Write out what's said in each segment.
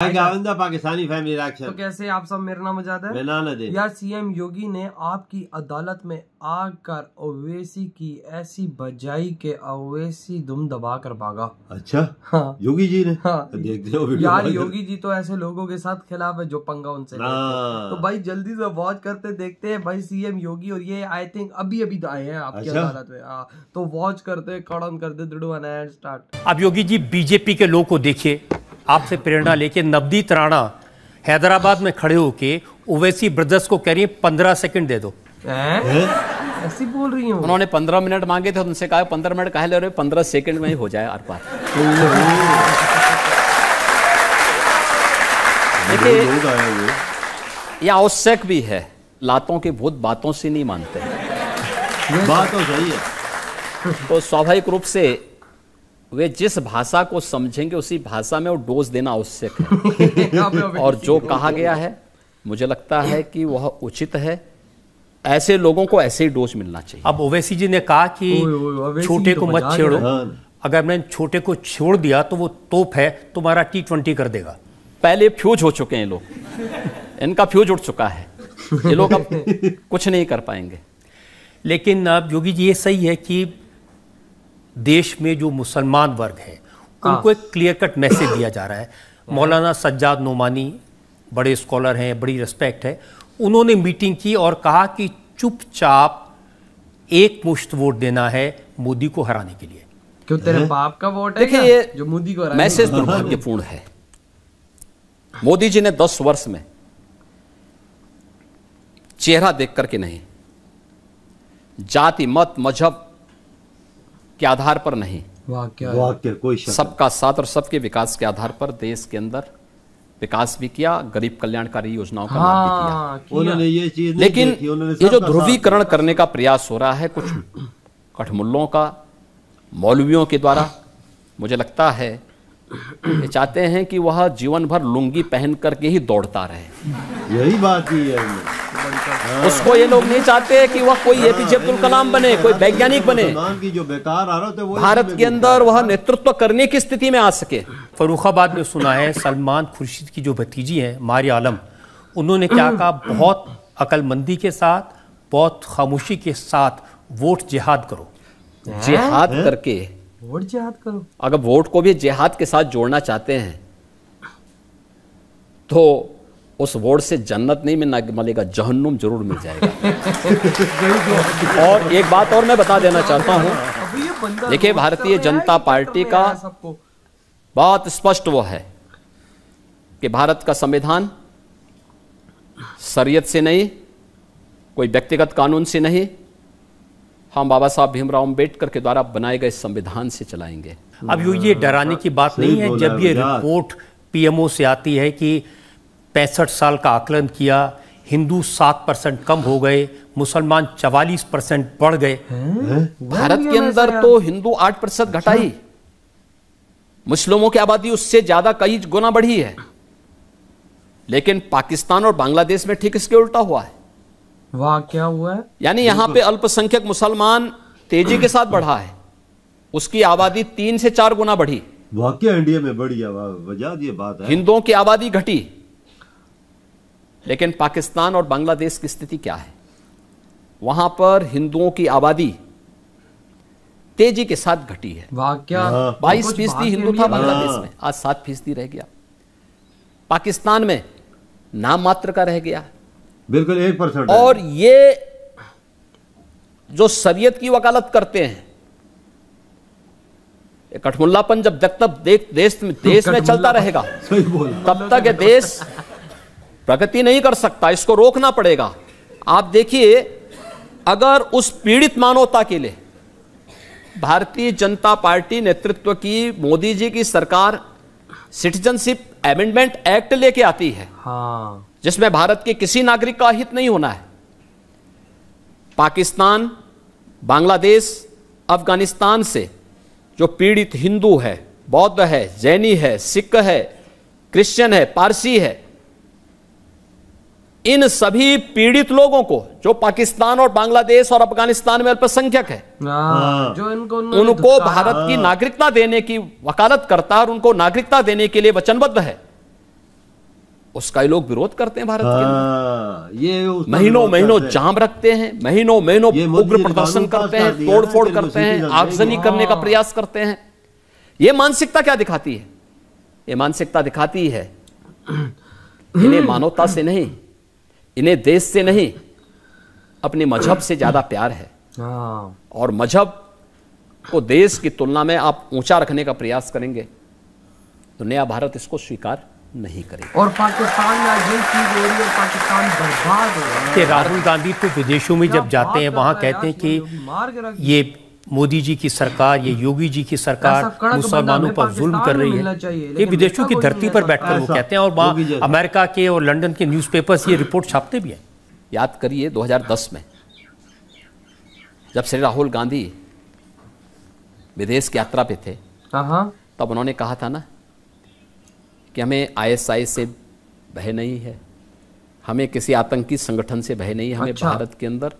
Pakistani family reaction. तो कैसे आप सब, मेरा नाम मुजाद है। मैं नाना दे। यार सीएम योगी ने आपकी अदालत में आकर ओवैसी की ऐसी बजाई के ओवैसी दुम दबा कर भागा। अच्छा हाँ योगी जी ने। हाँ देखते हो यार, योगी जी तो ऐसे लोगों के साथ खिलाफ है जो पंगा उनसे तो भाई जल्दी से वॉच करते देखते हैं भाई सीएम योगी। और ये आई थिंक अभी आए हैं आपकी अदालत में। तो वॉच करते कड़न करते दृढ़ स्टार्ट। अब योगी जी बीजेपी के लोग को देखिए, आपसे प्रेरणा लेके नवदीप राणा हैदराबाद में खड़े होके ओवैसी ब्रदर्स को कह रही है 15 सेकंड दे दो। ऐसी बोल रही हूँ। उन्होंने 15 मिनट मांगे थे, उनसे कहा 15 मिनट काहे ले रहे हो, 15 सेकंड में ही हो जाए आर पार। देखिए ये आवश्यक भी है, लातों के भूत बातों से नहीं मानते। बात तो सही है। तो स्वाभाविक रूप से वे जिस भाषा को समझेंगे उसी भाषा में वो डोज देना आवश्यक है। और जो कहा गया है मुझे लगता है कि वह उचित है, ऐसे लोगों को ऐसे ही डोज मिलना चाहिए। अब ओवैसी जी ने कहा कि छोटे को मत छेड़ो, अगर मैंने छोटे को छोड़ दिया तो वो तोप है, तुम्हारा T20 कर देगा। पहले फ्यूज हो चुके हैं लोग, इनका फ्यूज उठ चुका है, ये लोग अब कुछ नहीं कर पाएंगे। लेकिन अब योगी जी ये सही है कि देश में जो मुसलमान वर्ग है उनको एक क्लियर कट मैसेज दिया जा रहा है। मौलाना सज्जाद नोमानी बड़े स्कॉलर हैं, बड़ी रिस्पेक्ट है, उन्होंने मीटिंग की और कहा कि चुपचाप एक मुश्त वोट देना है मोदी को हराने के लिए। क्यों तेरे बाप का वोट है? देखिए ये जो मोदी को मैसेज दुर्भाग्यपूर्ण है। मोदी जी ने 10 वर्ष में चेहरा देख करके नहीं, जाति मत मजहब के आधार पर नहीं, कोई सबका साथ और सबके विकास के आधार पर देश के अंदर विकास भी किया, गरीब कल्याणकारी योजनाओं का लाभ भी किया। उन्होंने ये चीज लेकिन ये जो ध्रुवीकरण करने का प्रयास हो रहा है कुछ कठमुल्लों का, मौलवियों के द्वारा, मुझे लगता है ये चाहते हैं कि वह जीवन भर लुंगी पहन करके ही दौड़ता रहे। यही बात की है उसको ये लोग नहीं चाहते कि वह कोई एपीजे अब्दुल कलाम बने, कोई वैज्ञानिक बने, की जो बेकार आ रहा था वो भारत के अंदर वह नेतृत्व करने की स्थिति में आ सके। फर्रुखाबाद में सुना है सलमान खुर्शीद की जो भतीजी है मारिया आलम, उन्होंने क्या कहा, बहुत अकलमंदी के साथ, बहुत खामोशी के साथ वोट जिहाद करो। जिहाद करके वोट जिहाद करो। अगर वोट को भी जिहाद के साथ जोड़ना चाहते हैं तो उस वोट से जन्नत नहीं मिलेगा, जहन्नुम जरूर मिल जाएगा। और एक बात और मैं बता देना चाहता हूं, देखिए भारतीय जनता पार्टी का बहुत स्पष्ट वो है कि भारत का संविधान शरीयत से नहीं, कोई व्यक्तिगत कानून से नहीं, हम बाबा साहब भीमराव अंबेडकर के द्वारा बनाए गए संविधान से चलाएंगे। अब ये डराने की बात नहीं है जब ये रिपोर्ट पीएमओ से आती है कि 65 साल का आकलन किया, हिंदू 7% कम हो गए, मुसलमान 44% बढ़ गए। भारत के अंदर तो हिंदू 8% घटाई, मुस्लिमों की आबादी उससे ज्यादा कई गुना बढ़ी है। लेकिन पाकिस्तान और बांग्लादेश में ठीक इसके उल्टा हुआ है। वाह, क्या हुआ है? यानी यहां पे अल्पसंख्यक मुसलमान तेजी के साथ बढ़ा है, उसकी आबादी 3 से 4 गुना बढ़ी। वाकई इंडिया में बढ़ी वजह ये बात है। हिंदुओं की आबादी घटी, लेकिन पाकिस्तान और बांग्लादेश की स्थिति क्या है? वहां पर हिंदुओं की आबादी तेजी के साथ घटी है। वाह, क्या 22% हिंदू था बांग्लादेश में, आज 7% रह गया। पाकिस्तान में नाम मात्र का रह गया, बिल्कुल 1%। और ये जो शरीयत की वकालत करते हैं, कठमुल्लापन जब तक देश में चलता रहेगा तब तक ये देश प्रगति नहीं कर सकता, इसको रोकना पड़ेगा। आप देखिए, अगर उस पीड़ित मानवता के लिए भारतीय जनता पार्टी नेतृत्व की मोदी जी की सरकार सिटीजनशिप अमेंडमेंट एक्ट लेके आती है, जिसमें भारत के किसी नागरिक का हित नहीं होना है, पाकिस्तान, बांग्लादेश, अफगानिस्तान से जो पीड़ित हिंदू है, बौद्ध है, जैनी है, सिख है, क्रिश्चियन है, पारसी है, इन सभी पीड़ित लोगों को जो पाकिस्तान और बांग्लादेश और अफगानिस्तान में अल्पसंख्यक है, जो उनको भारत की नागरिकता देने की वकालत करता है और उनको नागरिकता देने के लिए वचनबद्ध है। उसका ही लोग विरोध करते हैं भारत के अंदर। ये महीनों महीनों जाम रखते हैं, महीनों महीनों उग्र प्रदर्शन करते हैं, तोड़फोड़ करते हैं, आगजनी करने का प्रयास करते हैं। ये मानसिकता क्या दिखाती है? ये मानसिकता दिखाती है इन्हें मानवता से नहीं, इन्हें देश से नहीं, अपने मजहब से ज्यादा प्यार है। और मजहब को देश की तुलना में आप ऊंचा रखने का प्रयास करेंगे तो नया भारत इसको स्वीकार नहीं करेगा। और पाकिस्तान में जो चीज हो रही है, पाकिस्तान बर्बाद हो रहा है। कि राहुल गांधी तो विदेशों में जब जाते हैं वहां कहते हैं कि ये मोदी जी की सरकार, ये योगी जी की सरकार मुसलमानों पर जुल्म कर रही है। ये विदेशों की धरती पर बैठकर वो कहते हैं, और वहाँ अमेरिका के और लंदन के न्यूज़पेपर्स ये रिपोर्ट छापते भी हैं। याद करिए 2010 में जब श्री राहुल गांधी विदेश की यात्रा पे थे, तब उन्होंने कहा था ना कि हमें ISI से भय नहीं है, हमें किसी आतंकी संगठन से भय नहीं है, हमें भारत के अंदर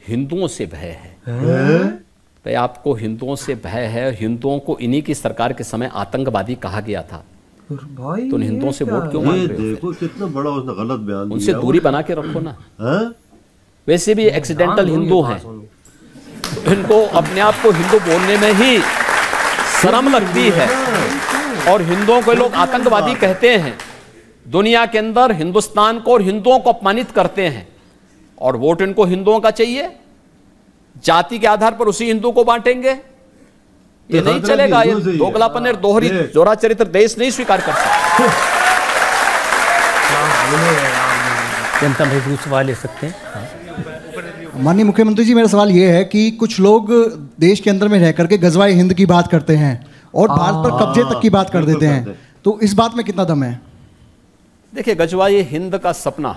हिंदुओं से भय है। तो आपको हिंदुओं से भय है, हिंदुओं को इन्हीं की सरकार के समय आतंकवादी कहा गया था, तो हिंदुओं से वोट क्यों मांग रहे हो? देखो कितना बड़ा उसने गलत बयान दिया। उनसे दूरी बना के रखो ना। वैसे भी एक्सीडेंटल हिंदू हैं, इनको अपने आप को हिंदू बोलने में ही शर्म लगती है, और हिंदुओं को लोग आतंकवादी कहते हैं। दुनिया के अंदर हिंदुस्तान को और हिंदुओं को अपमानित करते हैं, और वोट इनको हिंदुओं का चाहिए। जाति के आधार पर उसी हिंदू को बांटेंगे, ये नहीं चलेगा। ये दोगलापन और दोहरी जोरा चरित्र देश नहीं स्वीकार कर सकता। जनता भाई सवाल ले सकते हैं। माननीय मुख्यमंत्री जी, मेरा सवाल ये है कि कुछ लोग देश के अंदर में रह करके गजवाए हिंद की बात करते हैं और भारत पर कब्जे तक की बात कर देते हैं, तो इस बात में कितना दम है? देखिए, गजवाए हिंद का सपना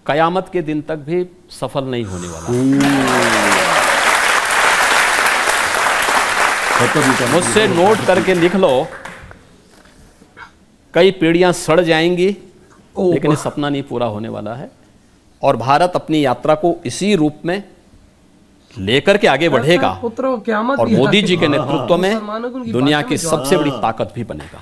कयामत के दिन तक भी सफल नहीं होने वाला। मुझसे नोट करके लिख लो, कई पीढ़ियां सड़ जाएंगी लेकिन ये सपना नहीं पूरा होने वाला है। और भारत अपनी यात्रा को इसी रूप में लेकर के आगे बढ़ेगा, और मोदी जी के नेतृत्व में दुनिया की सबसे बड़ी ताकत भी बनेगा।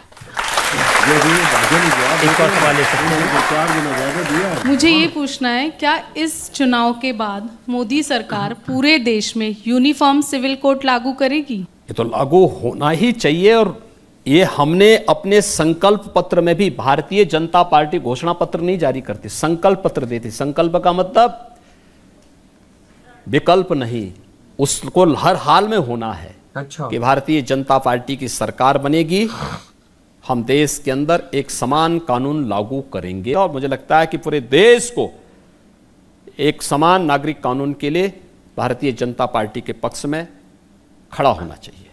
मुझे ये पूछना है, क्या इस चुनाव के बाद मोदी सरकार पूरे देश में यूनिफॉर्म सिविल कोड लागू करेगी? ये तो लागू होना ही चाहिए, और ये हमने अपने संकल्प पत्र में भी, भारतीय जनता पार्टी घोषणा पत्र नहीं जारी करती, संकल्प पत्र देती। संकल्प का मतलब विकल्प नहीं, उसको हर हाल में होना है। कि भारतीय जनता पार्टी की सरकार बनेगी, हम देश के अंदर एक समान कानून लागू करेंगे, और मुझे लगता है कि पूरे देश को एक समान नागरिक कानून के लिए भारतीय जनता पार्टी के पक्ष में खड़ा होना चाहिए।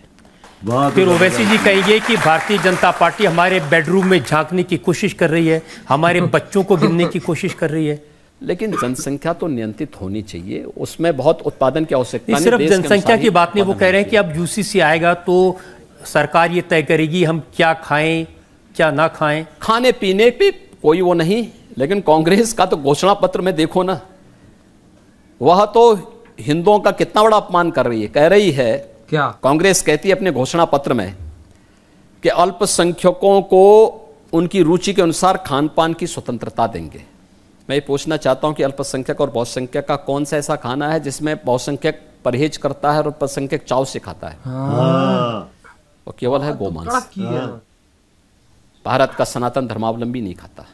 फिर ओवैसी जी कहिए कि भारतीय जनता पार्टी हमारे बेडरूम में झांकने की कोशिश कर रही है, हमारे बच्चों को गिनने की कोशिश कर रही है। लेकिन जनसंख्या तो नियंत्रित होनी चाहिए, उसमें बहुत उत्पादन की आवश्यकता नहीं। सिर्फ जनसंख्या की बात नहीं, वो कह रहे हैं कि अब UCC आएगा तो सरकार ये तय करेगी हम क्या खाएं क्या ना खाएं। खाने पीने पे कोई वो नहीं, लेकिन कांग्रेस का तो घोषणा पत्र में देखो ना, वह तो हिंदुओं का कितना बड़ा अपमान कर रही है। कह रही है, क्या कांग्रेस कहती है अपने घोषणा पत्र में कि अल्पसंख्यकों को उनकी रुचि के अनुसार खान पान की स्वतंत्रता देंगे। मैं ये पूछना चाहता हूं कि अल्पसंख्यक और बहुसंख्यक का कौन सा ऐसा खाना है जिसमें बहुसंख्यक परहेज करता है और अल्पसंख्यक चाव से खाता है? वो केवल है गोमांस। भारत का सनातन धर्मावलंबी नहीं खाता।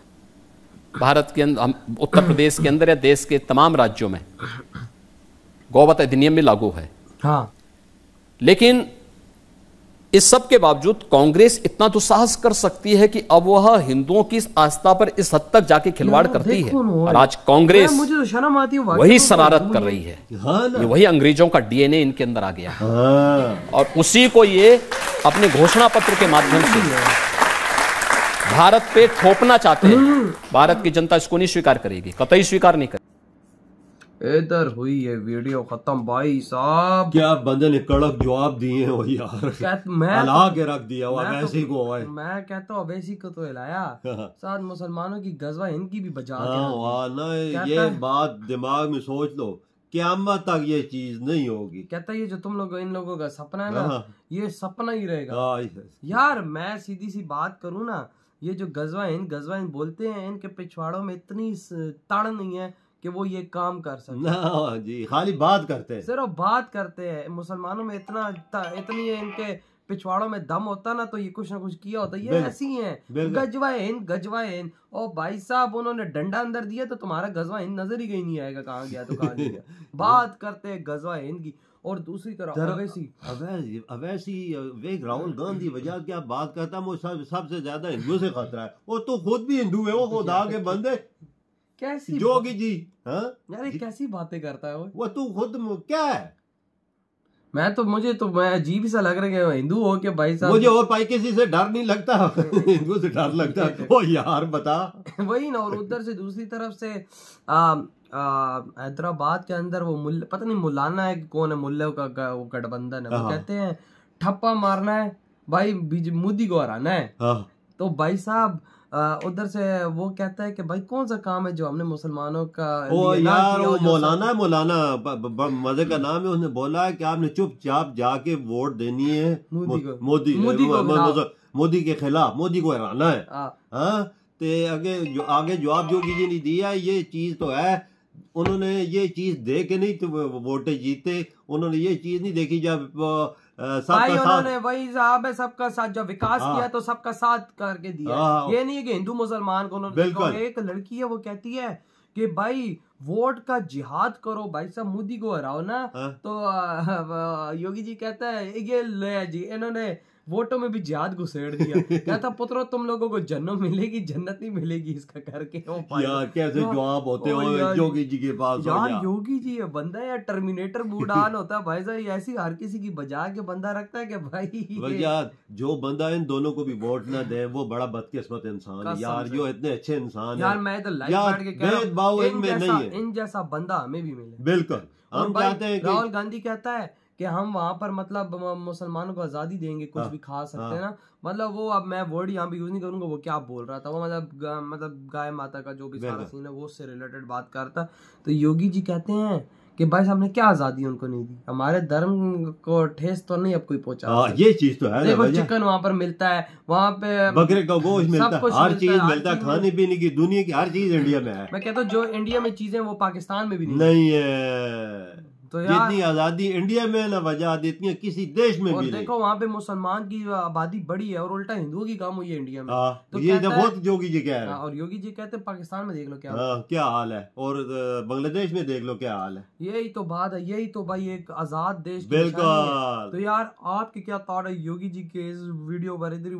भारत के अंदर, उत्तर प्रदेश के अंदर या देश के तमाम राज्यों में गौवध अधिनियम भी लागू है। लेकिन इस सब के बावजूद कांग्रेस इतना दुस्साहस कर सकती है कि अब वह हिंदुओं की आस्था पर इस हद तक जाके खिलवाड़ करती है। और आज कांग्रेस मुझे तो शर्म आती है, वही शरारत कर रही है। ये वही अंग्रेजों का DNA इनके अंदर आ गया, और उसी को ये अपने घोषणा पत्र के माध्यम से भारत पे थोपना चाहते हैं। भारत की जनता इसको नहीं स्वीकार करेगी, कतई स्वीकार नहीं करेगी। इधर हुई है वीडियो खत्म भाई साहब। क्या बंदे ने कड़क जवाब दिए हो यार, मैं हिला के रख दिया अवैसी को। मैं कहता हूँ अवैसी को तो हिलाया, साथ मुसलमानों की गजवा इनकी भी बचा दिया। ये बात दिमाग में सोच लो, क़यामत तक ये चीज नहीं होगी। कहता ये जो तुम लोग इन लोगों का सपना है ना, ये सपना ही रहेगा। यार मैं सीधी सी बात करूँ ना, ये जो गजवा हिंद बोलते हैं, इनके पिछवाड़ों में इतनी ताड़ नहीं है कि वो ये काम कर सकते ना जी, खाली बात करते हैं, सिर्फ बात करते हैं। मुसलमानों में इतनी है इनके पिछवाड़ों में दम होता ना तो ये कुछ ना कुछ किया होता। ये ऐसी ही है, गजवा हिंद। और भाई साहब उन्होंने डंडा अंदर दिया तो तुम्हारा गजवा हिंद नजर ही कहीं नहीं आएगा, कहाँ गया तो कहाँ नहीं गया। बात करते हैं गजवा हिंद की। और दूसरी तरफ अवैसी राहुल गांधी वजह क्या बात करता है, वो सबसे ज्यादा हिंदुओं से खतरा है। वो तो खुद भी हिंदू है, वो खुदा के बंदे। कैसी जोगी जी, हाँ यार कैसी बातें करता है वो तू खुद क्या है? मुझे तो मैं अजीब सा लग रहा है हिंदू हो के भाई साहब। मुझे और भाई किसी से डर नहीं लगता, हिंदू से डर लगता है। ओ यार बता वही ना। और उधर से दूसरी तरफ से हैदराबाद के अंदर वो पता नहीं मुलाना है कौन है, मुल्ले का वो गठबंधन है, वो कहते हैं ठप्पा मारना है भाई, मोदी को हराना है। तो भाई साहब उधर से वो कहता है कि भाई कौन सा काम है जो हमने मुसलमानों का यार वो मौलाना मजे का नाम है, उसने बोला है कि आपने चुपचाप जाके वोट देनी है मोदी के खिलाफ, मोदी को हराना है। हाँ तो आगे जवाब जोगी जी ने दिया। ये चीज तो है, उन्होंने ये चीज दे के नहीं तो वोटे जीते, उन्होंने ये चीज नहीं देखी जब उन्होंने वही साहब है सबका साथ जब विकास किया तो सबका साथ करके दिया। ये नहीं है कि हिंदू मुसलमान को उन्होंने। एक लड़की है वो कहती है कि भाई वोट का जिहाद करो भाई साहब, मोदी को हराओ ना। तो योगी जी कहता है ये ले जी, इन्होंने वोटों में भी जिहाद घुसेड़ दिया। कहता पुत्रो तुम लोगों को जन्नत मिलेगी, जन्नत नहीं मिलेगी इसका करके। यार कैसे जवाब होते हो योगी जी के पास। यार योगी जी ये बंदा यार टर्मिनेटर मूड ऑन होता है भाई साहब, ऐसी हर किसी की बजा के बंदा रखता है कि भाई यार जो बंदा इन दोनों को भी वोट ना दे वो बड़ा बदकिस्मत इंसान है यार, जो इतने अच्छे इंसान यार। मैं तो लाइव बैठ के कह रहा हूं इन जैसा बंदा हमें भी मिले। बिल्कुल हम चाहते हैं। राहुल गांधी कहता है कि हम वहां पर मतलब मुसलमानों को आजादी देंगे, कुछ भी खा सकते हैं ना। मतलब वो अब मैं वर्ड यहाँ पे यूज नहीं करूंगा, वो क्या बोल रहा था वो मतलब गाय माता का जो भी सारा सीन है वो उससे रिलेटेड बात करता। तो योगी जी कहते हैं कि भाई साहब ने क्या आजादी उनको नहीं दी, हमारे धर्म को ठेस तो नहीं अब कोई पहुंचा। ये चीज तो है। देखो चिकन वहां पर मिलता है, वहां पे बकरे का गोश्त मिलता है, हर चीज मिलता है, खाने पीने की दुनिया की हर चीज इंडिया में है। मैं कहता हूँ जो इंडिया में चीजें वो पाकिस्तान में भी नहीं है। तो जितनी आजादी इंडिया में ना वजह देती है किसी देश में भी। देखो वहाँ पे मुसलमान की आबादी बड़ी है और उल्टा हिंदुओं की कम हुई है इंडिया में। तो ये बहुत योगी जी कह रहे हैं। और योगी जी कहते हैं पाकिस्तान में देख लो क्या हाल है, और बांग्लादेश में देख लो क्या हाल है। यही तो बात है, यही तो भाई एक आजाद देश। बिल्कुल। तो यार आपके क्या थॉट है योगी जी के इस वीडियो पर? इधर ही